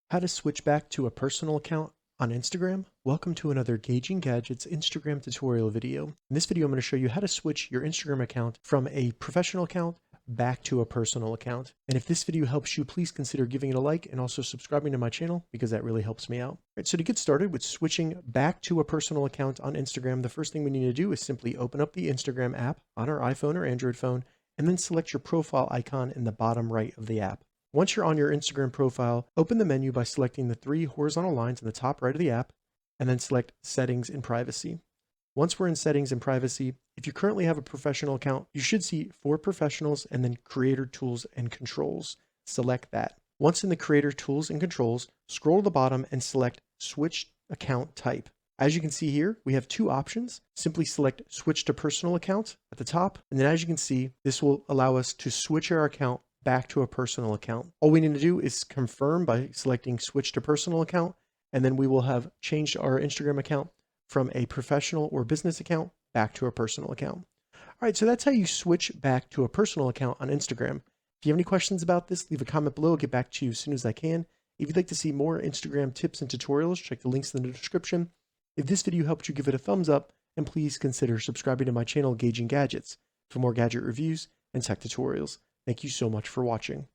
How to switch back to a personal account on Instagram. Welcome to another Gauging Gadgets Instagram tutorial video. In this video, I'm going to show you how to switch your Instagram account from a professional account back to a personal account. And if this video helps you, please consider giving it a like and also subscribing to my channel because that really helps me out. All right, so to get started with switching back to a personal account on Instagram, the first thing we need to do is simply open up the Instagram app on our iPhone or Android phone and then select your profile icon in the bottom right of the app. Once you're on your Instagram profile, open the menu by selecting the three horizontal lines in the top right of the app, and then select Settings and Privacy. Once we're in Settings and Privacy, if you currently have a professional account, you should see For Professionals and then Creator Tools and Controls. Select that. Once in the Creator Tools and Controls, scroll to the bottom and select Switch Account Type. As you can see here, we have two options. Simply select Switch to Personal Account at the top, and then as you can see, this will allow us to switch our account back to a personal account. All we need to do is confirm by selecting Switch to Personal Account, and then we will have changed our Instagram account from a professional or business account back to a personal account. All right, so that's how you switch back to a personal account on Instagram. If you have any questions about this, leave a comment below. I'll get back to you as soon as I can. If you'd like to see more Instagram tips and tutorials, check the links in the description. If this video helped you, give it a thumbs up, and please consider subscribing to my channel, Gauging Gadgets, for more gadget reviews and tech tutorials. Thank you so much for watching.